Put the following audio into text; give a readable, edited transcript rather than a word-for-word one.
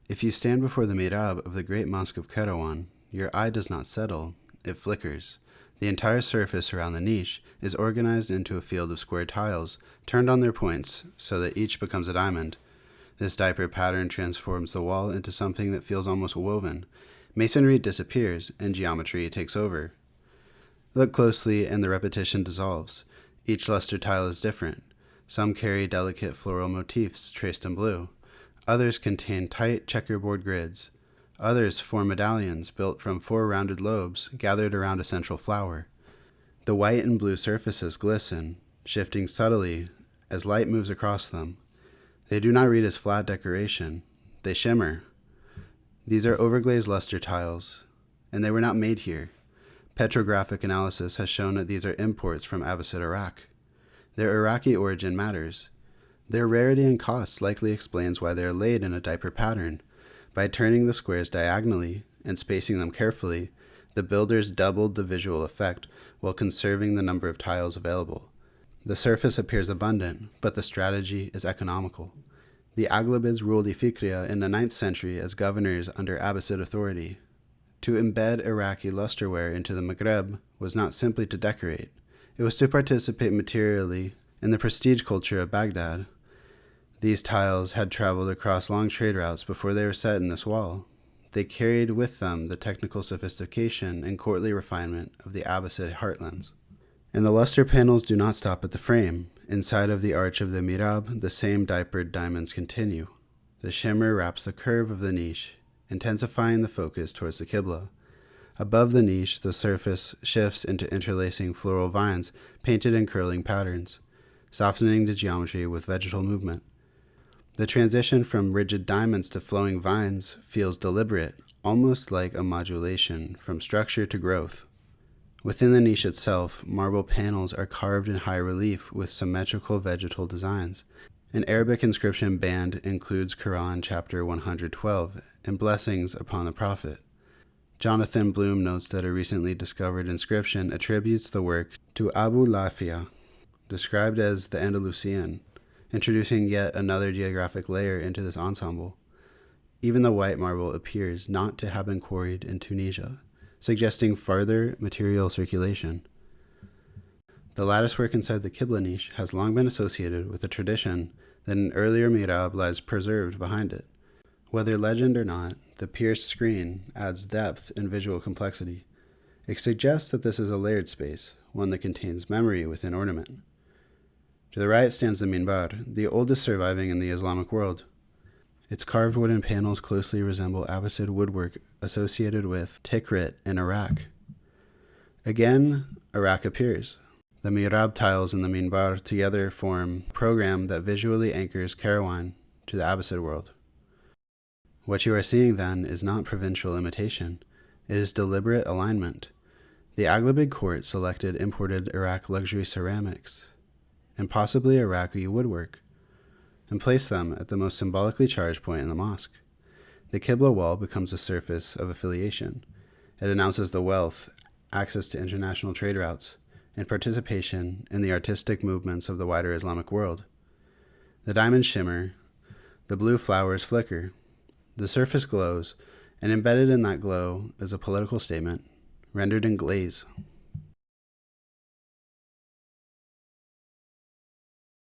If you stand before the Mihrab of the Great Mosque of Kairouan, your eye does not settle, it flickers. The entire surface around the niche is organized into a field of square tiles, turned on their points so that each becomes a diamond. This diaper pattern transforms the wall into something that feels almost woven. Masonry disappears, and geometry takes over. Look closely, and the repetition dissolves. Each luster tile is different. Some carry delicate floral motifs traced in blue. Others contain tight checkerboard grids. Others form medallions built from 4 rounded lobes gathered around a central flower. The white and blue surfaces glisten, shifting subtly as light moves across them. They do not read as flat decoration. They shimmer. These are overglazed luster tiles, and they were not made here. Petrographic analysis has shown that these are imports from Abbasid, Iraq. Their Iraqi origin matters. Their rarity and cost likely explains why they are laid in a diaper pattern. By turning the squares diagonally and spacing them carefully, the builders doubled the visual effect while conserving the number of tiles available. The surface appears abundant, but the strategy is economical. The Aghlabids ruled Ifriqiya in the 9th century as governors under Abbasid authority. To embed Iraqi lusterware into the Maghreb was not simply to decorate. It was to participate materially in the prestige culture of Baghdad. These tiles had traveled across long trade routes before they were set in this wall. They carried with them the technical sophistication and courtly refinement of the Abbasid heartlands. And the luster panels do not stop at the frame. Inside of the arch of the Mihrab, the same diapered diamonds continue. The shimmer wraps the curve of the niche, intensifying the focus towards the Qibla. Above the niche, the surface shifts into interlacing floral vines painted in curling patterns, softening the geometry with vegetal movement. The transition from rigid diamonds to flowing vines feels deliberate, almost like a modulation from structure to growth. Within the niche itself, marble panels are carved in high relief with symmetrical vegetal designs. An Arabic inscription band includes Quran chapter 112 and blessings upon the Prophet. Jonathan Bloom notes that a recently discovered inscription attributes the work to Abu Lafia, described as the Andalusian, introducing yet another geographic layer into this ensemble. Even the white marble appears not to have been quarried in Tunisia, suggesting farther material circulation. The latticework inside the Qibla niche has long been associated with a tradition that an earlier mihrab lies preserved behind it. Whether legend or not, the pierced screen adds depth and visual complexity. It suggests that this is a layered space, one that contains memory within ornament. To the right stands the minbar, the oldest surviving in the Islamic world. Its carved wooden panels closely resemble Abbasid woodwork associated with Tikrit in Iraq. Again, Iraq appears. The mihrab tiles and the minbar together form a program that visually anchors Kairouan to the Abbasid world. What you are seeing then is not provincial imitation. It is deliberate alignment. The Aghlabid court selected imported Iraq luxury ceramics and possibly Iraqi woodwork, and place them at the most symbolically charged point in the mosque. The Qibla wall becomes a surface of affiliation. It announces the wealth, access to international trade routes, and participation in the artistic movements of the wider Islamic world. The diamonds shimmer, the blue flowers flicker, the surface glows, and embedded in that glow is a political statement, rendered in glaze.